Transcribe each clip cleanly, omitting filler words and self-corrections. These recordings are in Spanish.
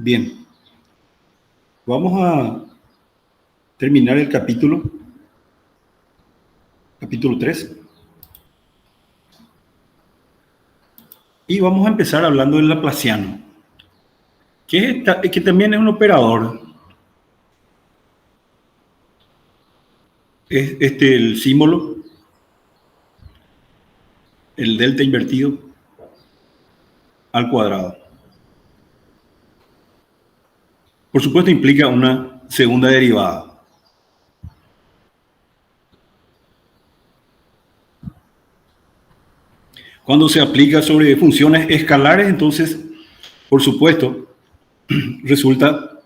Bien, vamos a terminar el capítulo 3, y vamos a empezar hablando del laplaciano, que también es un operador. Es el símbolo, el delta invertido al cuadrado. Por supuesto implica una segunda derivada. Cuando se aplica sobre funciones escalares, entonces, por supuesto, resulta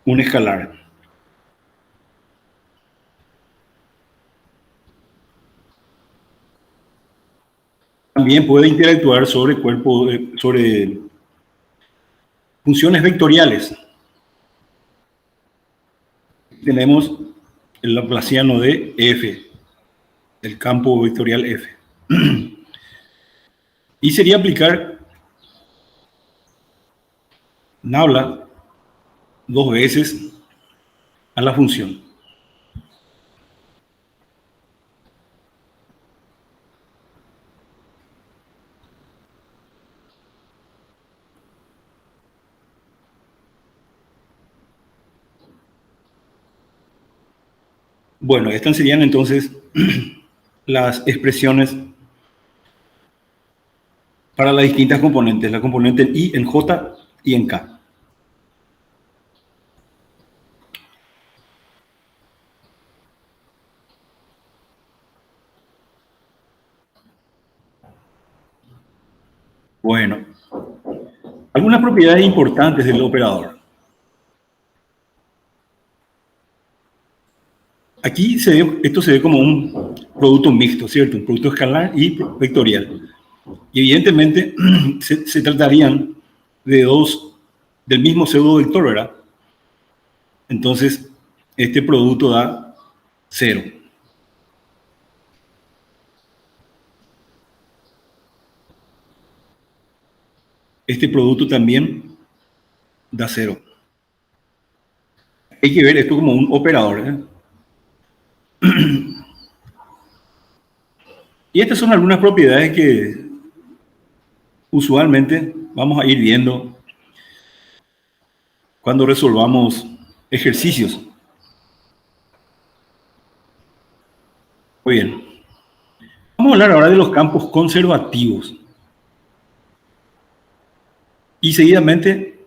un escalar. También puede interactuar sobre sobre funciones vectoriales. Tenemos el laplaciano de f, el campo vectorial f. Y sería aplicar nabla dos veces a la función. Bueno, estas serían entonces las expresiones para las distintas componentes, la componente en I, en J y en K. Bueno, algunas propiedades importantes del operador. Aquí esto se ve como un producto mixto, ¿cierto? Un producto escalar y vectorial. Y evidentemente se tratarían del mismo pseudo vector, ¿verdad? Entonces, este producto da 0. Este producto también da 0. Hay que ver esto como un operador, ¿eh? Y estas son algunas propiedades que usualmente vamos a ir viendo cuando resolvamos ejercicios. Muy bien. Vamos a hablar ahora de los campos conservativos. Y seguidamente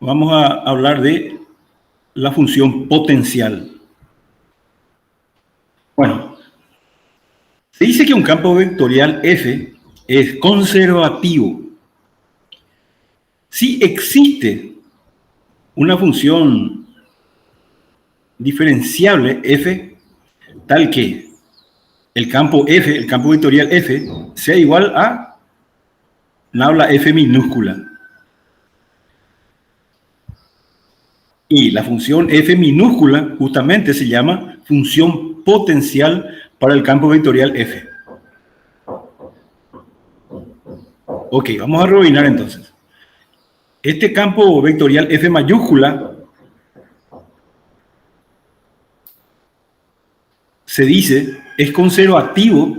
vamos a hablar de la función potencial. Bueno, se dice que un campo vectorial f es conservativo si existe una función diferenciable f tal que el campo f, el campo vectorial f, sea igual a nabla f minúscula. Y la función f minúscula justamente se llama función potencial para el campo vectorial f. Ok, vamos a rebobinar entonces. Este campo vectorial f mayúscula se dice es conservativo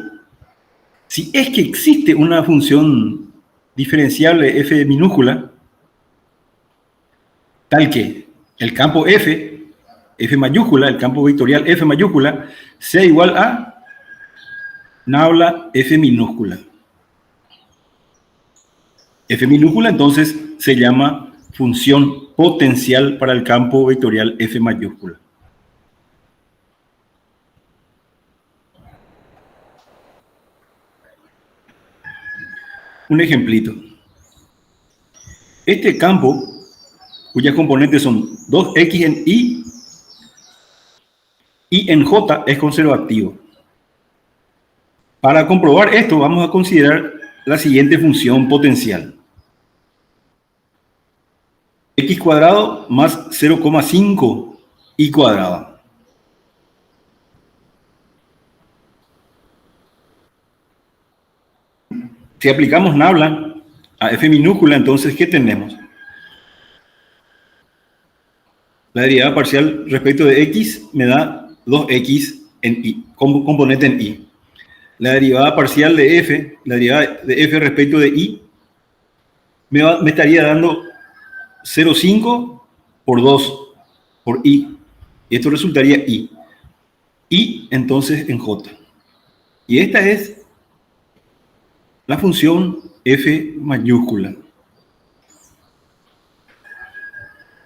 si es que existe una función diferenciable f minúscula tal que el campo f mayúscula, el campo vectorial f mayúscula, sea igual a nabla f minúscula. F minúscula entonces se llama función potencial para el campo vectorial f mayúscula. Un ejemplito. Este campo, cuyas componentes son 2x en I y en J, es conservativo. Para comprobar esto, vamos a considerar la siguiente función potencial. X cuadrado más 0,5 y cuadrado. Si aplicamos nabla a f minúscula, entonces, ¿qué tenemos? La derivada parcial respecto de x me da 2x en y, componente en y. La derivada parcial de f, la derivada de f respecto de y, me estaría dando 0,5 por 2 por y. Y esto resultaría y. Y entonces en j. Y esta es la función f mayúscula.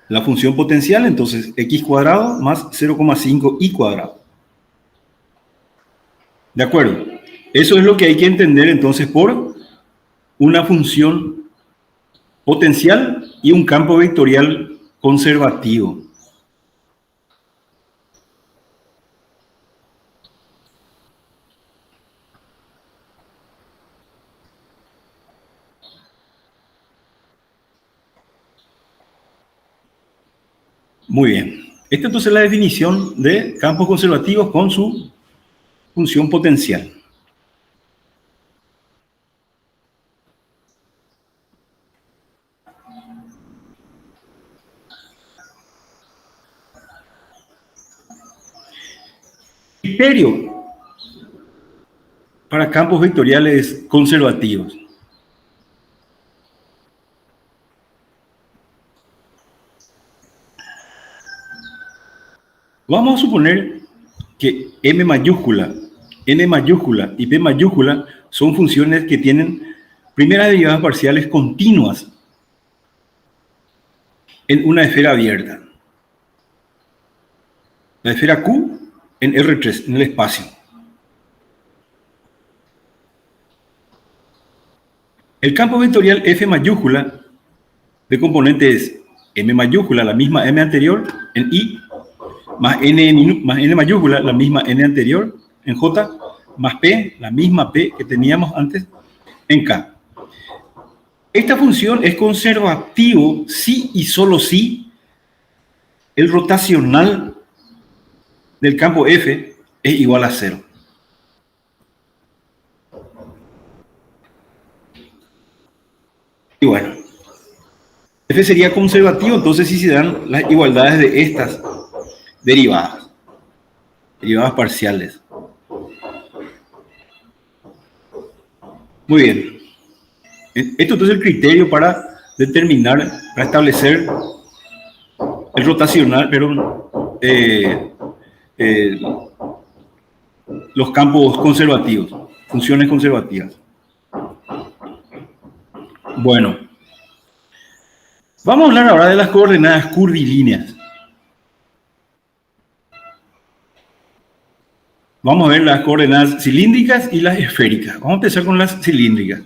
La función potencial, entonces, x cuadrado más 0,5 y cuadrado. ¿De acuerdo? Eso es lo que hay que entender entonces por una función potencial y un campo vectorial conservativo. Muy bien. Esta entonces es la definición de campos conservativos con su función potencial. Criterio para campos vectoriales conservativos. Vamos a suponer que M mayúscula, N mayúscula y P mayúscula son funciones que tienen primeras derivadas parciales continuas en una esfera abierta. La esfera Q en R3, en el espacio. El campo vectorial F mayúscula de componentes M mayúscula, la misma M anterior, en I, más N mayúscula, la misma N anterior, en J, más P, la misma P que teníamos antes, en K. Esta función es conservativo si y solo si el rotacional del campo F es igual a 0. Y bueno, F sería conservativo entonces si se dan las igualdades de estas derivadas parciales. Muy bien. Esto entonces es el criterio para determinar, para establecer el rotacional, pero los campos conservativos, funciones conservativas. Bueno, vamos a hablar ahora de las coordenadas curvilíneas. Vamos a ver las coordenadas cilíndricas y las esféricas. Vamos a empezar con las cilíndricas.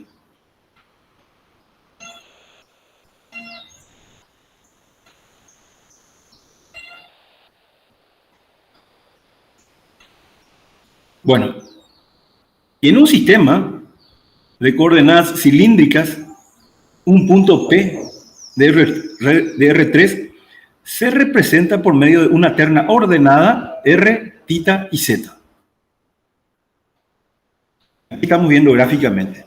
Bueno, en un sistema de coordenadas cilíndricas, un punto P de R3 se representa por medio de una terna ordenada R, θ y Z. Aquí estamos viendo gráficamente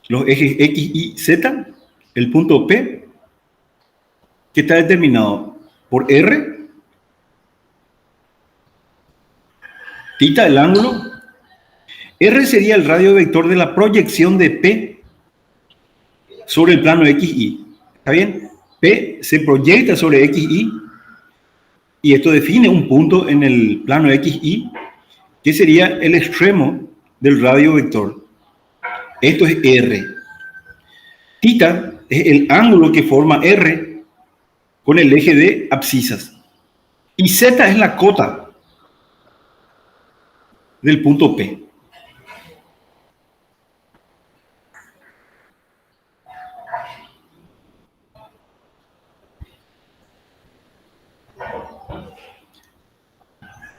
los ejes X, Y, Z, el punto P, que está determinado por R, θ el ángulo, R sería el radio vector de la proyección de P sobre el plano XY. ¿Está bien? P se proyecta sobre XY y esto define un punto en el plano XY que sería el extremo del radio vector. Esto es R. Θ es el ángulo que forma R con el eje de abscisas. Y Z es la cota del punto P.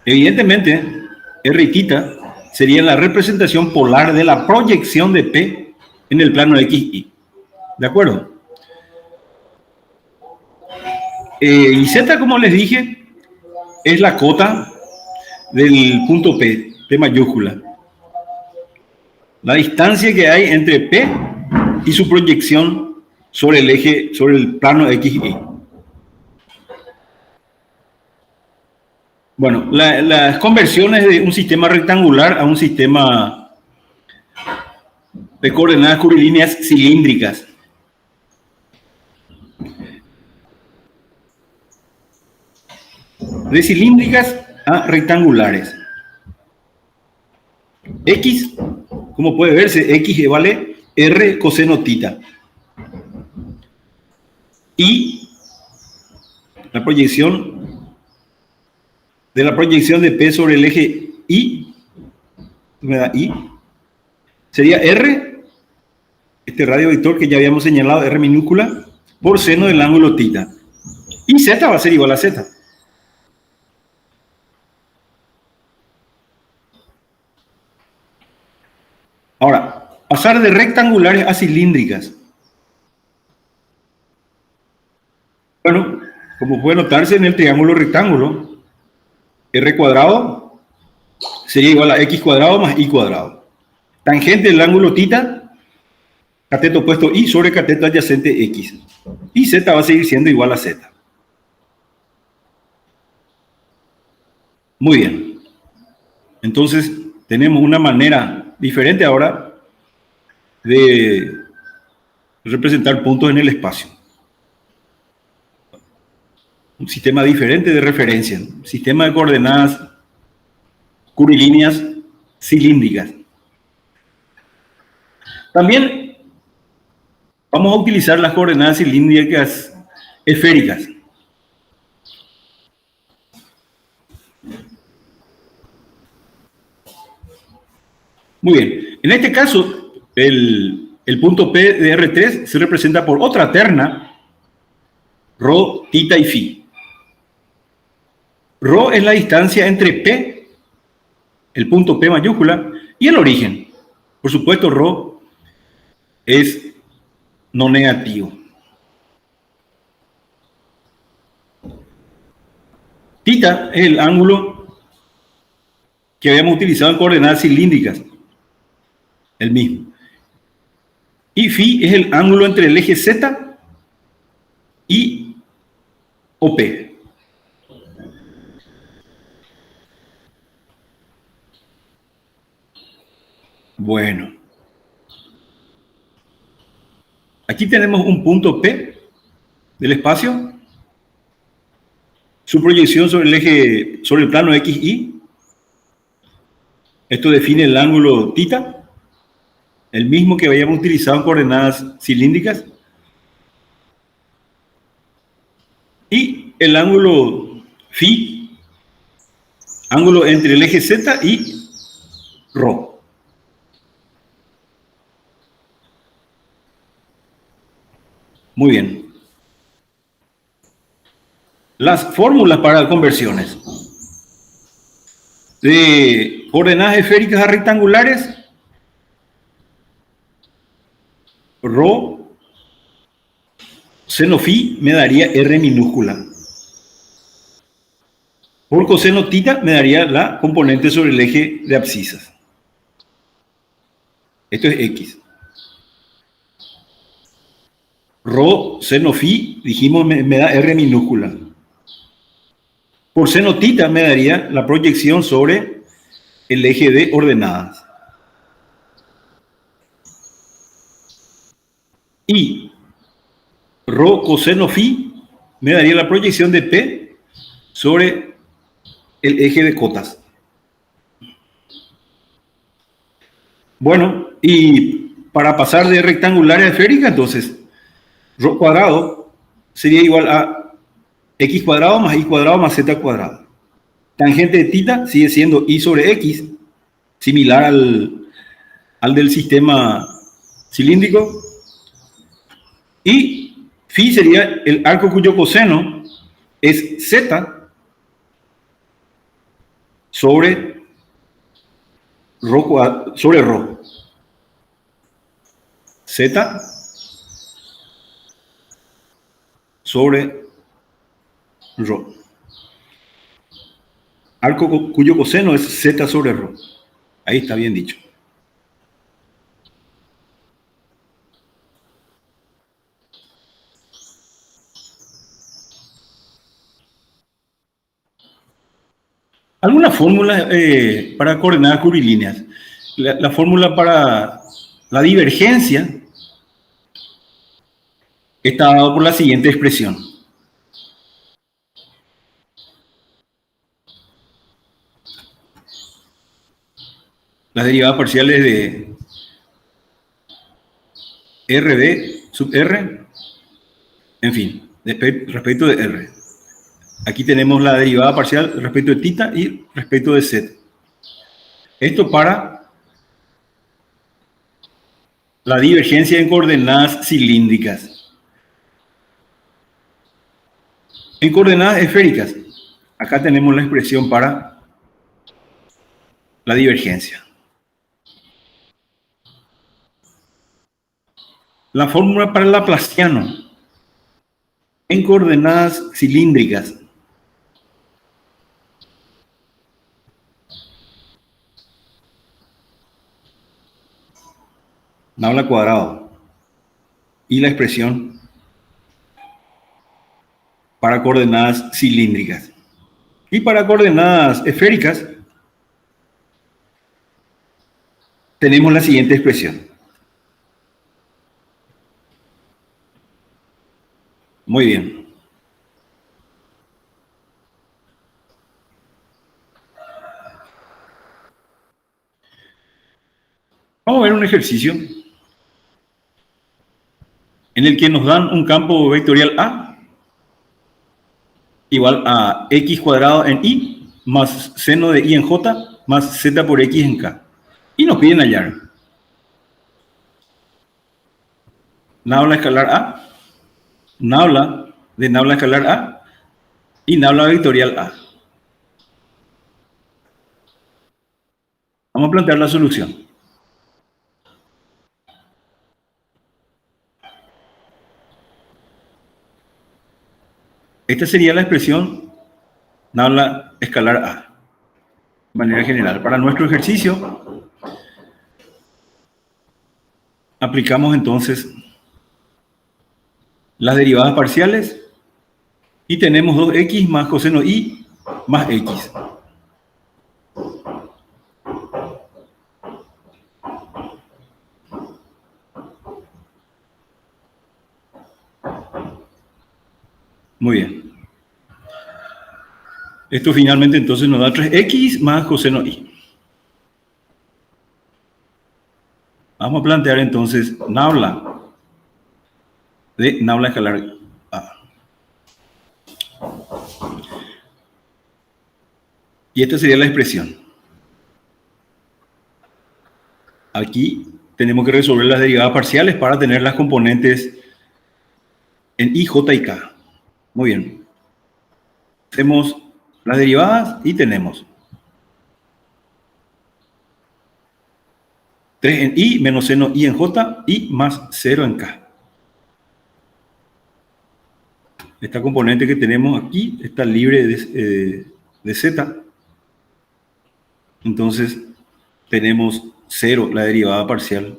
Evidentemente, R y θ serían la representación polar de la proyección de P en el plano XY. ¿De acuerdo? Y Z, como les dije, es la cota del punto P, P mayúscula. La distancia que hay entre P y su proyección sobre el eje, sobre el plano XY. Bueno, las conversiones de un sistema rectangular a un sistema de coordenadas curvilíneas cilíndricas. De cilíndricas a rectangulares. X, como puede verse, X vale R coseno tita. Y la proyección de P sobre el eje Y, me da Y, sería R, este radio vector que ya habíamos señalado, R minúscula, por seno del ángulo tita. Y Z va a ser igual a Z. Ahora, pasar de rectangulares a cilíndricas. Bueno, como puede notarse en el triángulo rectángulo, R cuadrado sería igual a X cuadrado más Y cuadrado. Tangente del ángulo tita, cateto opuesto Y sobre cateto adyacente X. Y Z va a seguir siendo igual a Z. Muy bien. Entonces, tenemos una manera diferente ahora de representar puntos en el espacio. Un sistema diferente de referencia. Un sistema de coordenadas curvilíneas cilíndricas. También vamos a utilizar las coordenadas cilíndricas esféricas. Muy bien. En este caso, el punto P de R3 se representa por otra terna, ρ, tita y phi. Ρ es la distancia entre P, el punto P mayúscula, y el origen. Por supuesto, ρ es no negativo. Tita es el ángulo que habíamos utilizado en coordenadas cilíndricas, el mismo. Y phi es el ángulo entre el eje Z y OP. Bueno, aquí tenemos un punto P del espacio, su proyección sobre el eje, sobre el plano XY. Esto define el ángulo tita, el mismo que habíamos utilizado en coordenadas cilíndricas. Y el ángulo phi, ángulo entre el eje Z y ρ. Muy bien. Las fórmulas para conversiones. De coordenadas esféricas a rectangulares, ρ seno phi me daría R minúscula. Por coseno tita me daría la componente sobre el eje de abscisas. Esto es X. Rho seno phi, dijimos, me da R minúscula. Por seno tita me daría la proyección sobre el eje de ordenadas. Y rho coseno phi me daría la proyección de P sobre el eje de cotas. Bueno, y para pasar de rectangular a esférica, entonces, ρ cuadrado sería igual a X cuadrado más Y cuadrado más Z cuadrado. Tangente de tita sigue siendo Y sobre X, similar al del sistema cilíndrico. Y phi sería el arco cuyo coseno es Z sobre ρ. Z sobre ρ. Arco cuyo coseno es Z sobre ρ. Ahí está bien dicho. Algunas fórmulas para coordenadas curvilíneas. La fórmula para la divergencia está dada por la siguiente expresión. Las derivadas parciales de RD sub R, en fin, respecto de R. Aquí tenemos la derivada parcial respecto de θ y respecto de Z. Esto para la divergencia en coordenadas cilíndricas. En coordenadas esféricas, acá tenemos la expresión para la divergencia. La fórmula para el laplaciano en coordenadas cilíndricas. Nabla cuadrado. Y la expresión para coordenadas cilíndricas. Y para coordenadas esféricas, tenemos la siguiente expresión. Muy bien. Vamos a ver un ejercicio en el que nos dan un campo vectorial A igual a x cuadrado en y más seno de y en j más z por x en k. Y nos piden hallar nabla escalar A, nabla escalar A y nabla vectorial A. Vamos a plantear la solución. Esta sería la expresión nabla escalar A. De manera general, para nuestro ejercicio, aplicamos entonces las derivadas parciales y tenemos 2x más coseno y más x. Muy bien. Esto finalmente entonces nos da 3x más coseno y. Vamos a plantear entonces nabla de nabla escalar A. Y esta sería la expresión. Aquí tenemos que resolver las derivadas parciales para tener las componentes en i, j y k. Muy bien. Hacemos las derivadas y tenemos 3 en i menos seno i en j y más 0 en k. Esta componente que tenemos aquí está libre de z. Entonces tenemos 0, la derivada parcial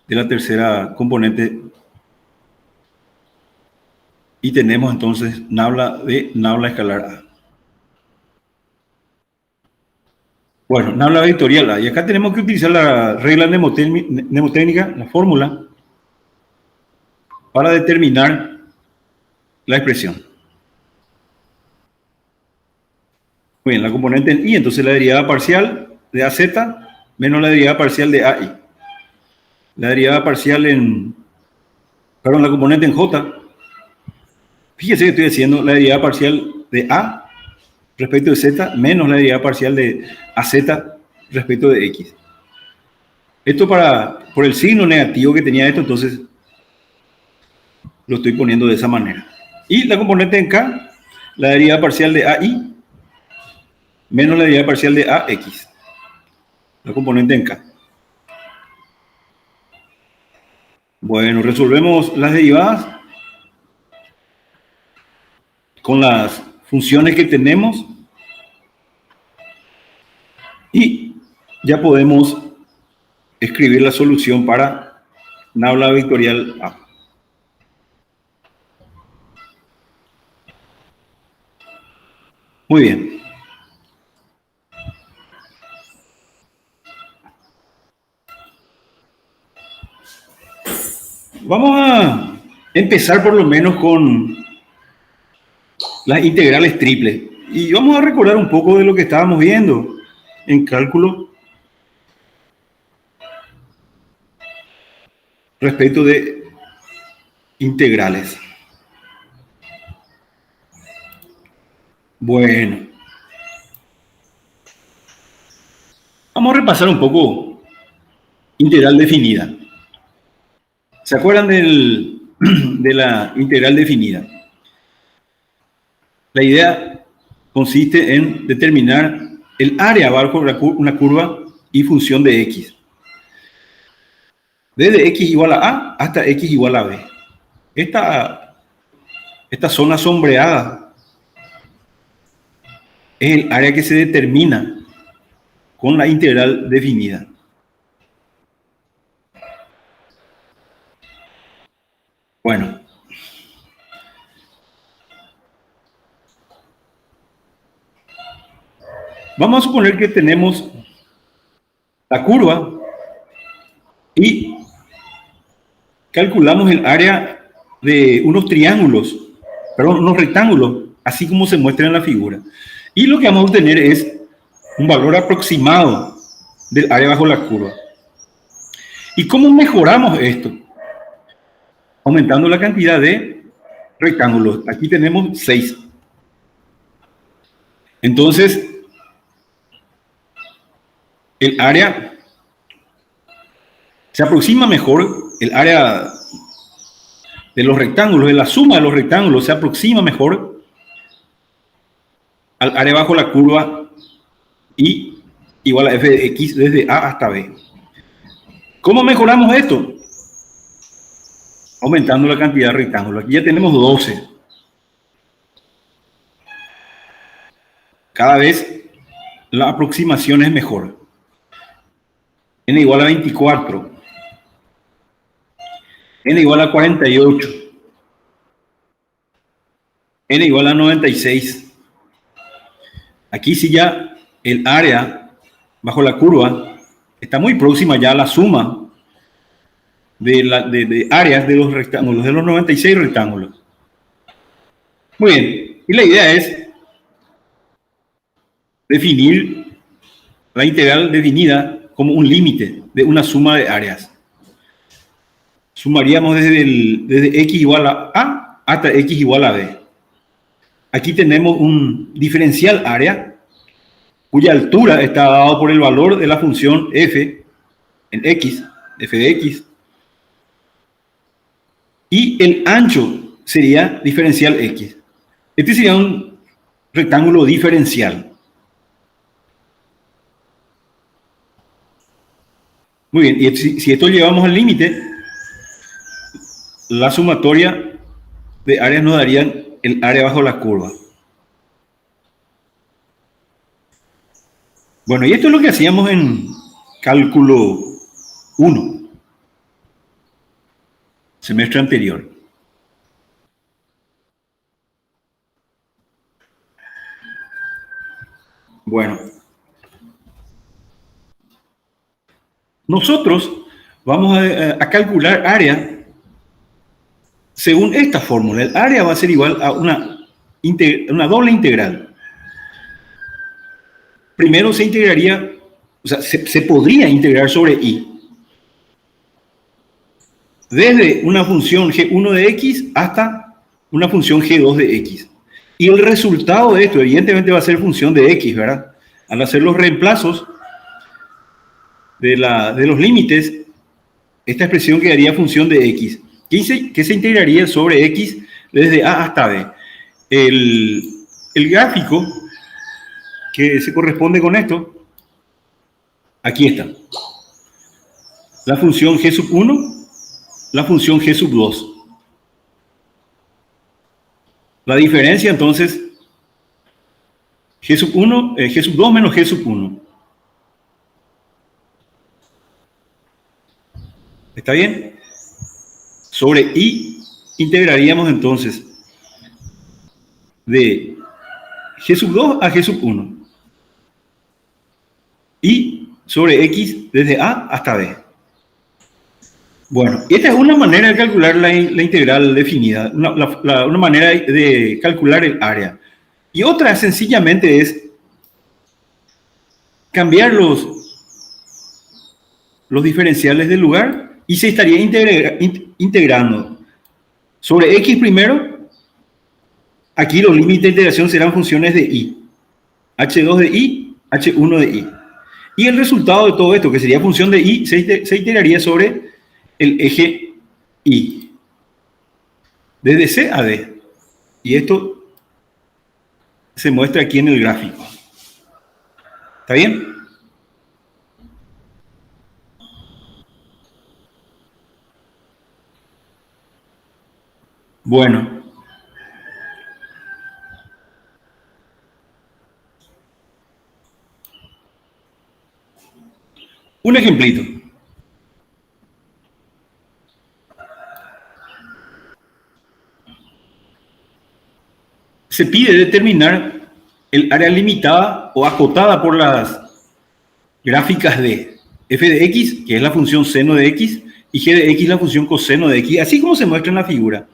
de la tercera componente. Y tenemos entonces nabla escalar A. Bueno, nabla vectorial A. Y acá tenemos que utilizar la regla mnemotécnica, la fórmula, para determinar la expresión. Muy bien, la componente en I, entonces la derivada parcial de AZ menos la derivada parcial de AI. La derivada parcial la componente en J. Fíjese que estoy haciendo la derivada parcial de A respecto de Z menos la derivada parcial de AZ respecto de X. Esto por el signo negativo que tenía esto, entonces lo estoy poniendo de esa manera. Y la componente en K, la derivada parcial de AI menos la derivada parcial de AX. La componente en K. Bueno, resolvemos las derivadas con las funciones que tenemos y ya podemos escribir la solución para nabla vectorial A. Muy bien. Vamos a empezar por lo menos con las integrales triples. Y vamos a recordar un poco de lo que estábamos viendo en cálculo respecto de integrales. Bueno, vamos a repasar un poco integral definida. ¿Se acuerdan de la integral definida? La idea consiste en determinar el área bajo una curva y función de x. Desde x igual a a hasta x igual a b. Esta zona sombreada es el área que se determina con la integral definida. Bueno. Vamos a suponer que tenemos la curva y calculamos el área de unos triángulos, perdón, unos rectángulos, así como se muestra en la figura. Y lo que vamos a obtener es un valor aproximado del área bajo la curva. ¿Y cómo mejoramos esto? Aumentando la cantidad de rectángulos. Aquí tenemos 6. Entonces, el área se aproxima mejor, el área de los rectángulos, de la suma de los rectángulos, se aproxima mejor al área bajo la curva y igual a f de x desde a hasta b. ¿Cómo mejoramos esto? Aumentando la cantidad de rectángulos. Aquí ya tenemos 12. Cada vez la aproximación es mejor. N igual a 24. N igual a 48. N igual a 96. Aquí sí ya el área bajo la curva está muy próxima ya a la suma de áreas de los rectángulos, de los 96 rectángulos. Muy bien, y la idea es definir la integral definida como un límite de una suma de áreas. Sumaríamos desde x igual a hasta x igual a b. Aquí tenemos un diferencial área cuya altura está dado por el valor de la función f en x, f de x, y el ancho sería diferencial x. Este sería un rectángulo diferencial. Muy bien, y si esto llevamos al límite, la sumatoria de áreas nos darían el área bajo la curva. Bueno, y esto es lo que hacíamos en cálculo 1, semestre anterior. Bueno, nosotros vamos a calcular área según esta fórmula. El área va a ser igual a una doble integral. Primero se integraría, o sea, se podría integrar sobre y. Desde una función g1 de x hasta una función g2 de x. Y el resultado de esto, evidentemente, va a ser función de x, ¿verdad? Al hacer los reemplazos de los límites, esta expresión quedaría función de x, que se integraría sobre x desde a hasta b. El gráfico que se corresponde con esto, aquí está. La función g sub 1, la función g sub 2. La diferencia, entonces, g sub 1, g sub 2 menos g sub 1. ¿Está bien? Sobre y integraríamos entonces de g sub 2 a g sub 1. Y sobre x desde a hasta b. Bueno, esta es una manera de calcular la integral definida, una manera de calcular el área. Y otra sencillamente es cambiar los diferenciales del lugar y se estaría integrando sobre x primero. Aquí los límites de integración serán funciones de y, h2 de y, h1 de y. Y el resultado de todo esto, que sería función de y, se integraría sobre el eje y, desde C a D. Y esto se muestra aquí en el gráfico. ¿Está bien? Bueno. Un ejemplito. Se pide determinar el área limitada o acotada por las gráficas de f de x, que es la función seno de x, y g de x, la función coseno de x, así como se muestra en la figura.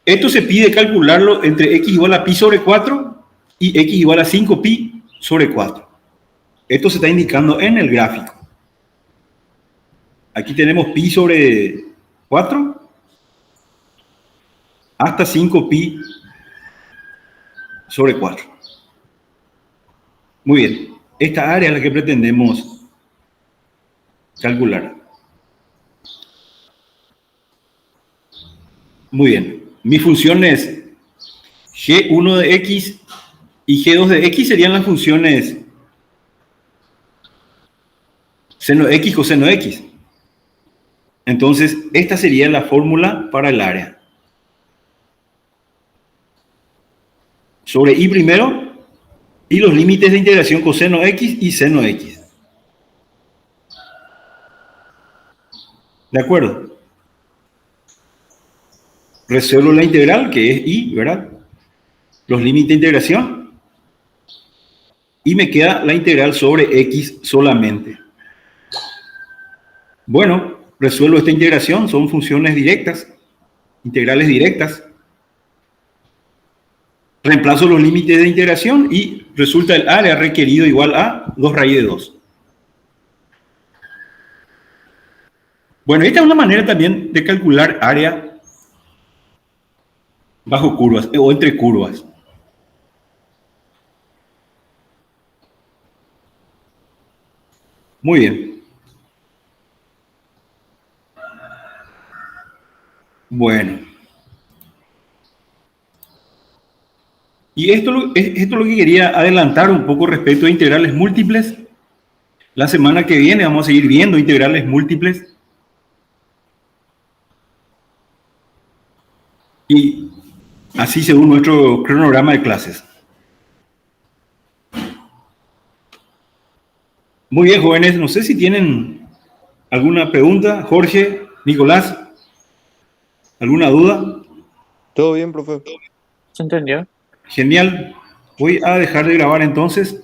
Esto se pide calcularlo entre x igual a pi sobre 4 y x igual a 5 pi sobre 4. Esto se está indicando en el gráfico. Aquí tenemos pi sobre 4 hasta 5 pi sobre 4. Muy bien. Esta área es la que pretendemos calcular. Muy bien. Mis funciones g1 de x y g2 de x serían las funciones seno de x, coseno de x. Entonces, esta sería la fórmula para el área. Sobre y primero y los límites de integración coseno x y seno x. ¿De acuerdo? Resuelvo la integral, que es y, ¿verdad? Los límites de integración. Y me queda la integral sobre x solamente. Bueno, resuelvo esta integración, son funciones directas, integrales directas. Reemplazo los límites de integración y resulta el área requerido igual a 2 raíz de 2. Bueno, esta es una manera también de calcular área bajo curvas o entre curvas. Muy bien. Bueno. Y esto es lo que quería adelantar un poco respecto a integrales múltiples. La semana que viene vamos a seguir viendo integrales múltiples. Y así según nuestro cronograma de clases. Muy bien, jóvenes. No sé si tienen alguna pregunta. Jorge, Nicolás, ¿alguna duda? Todo bien, profe. ¿Se entendió? Genial. Voy a dejar de grabar entonces.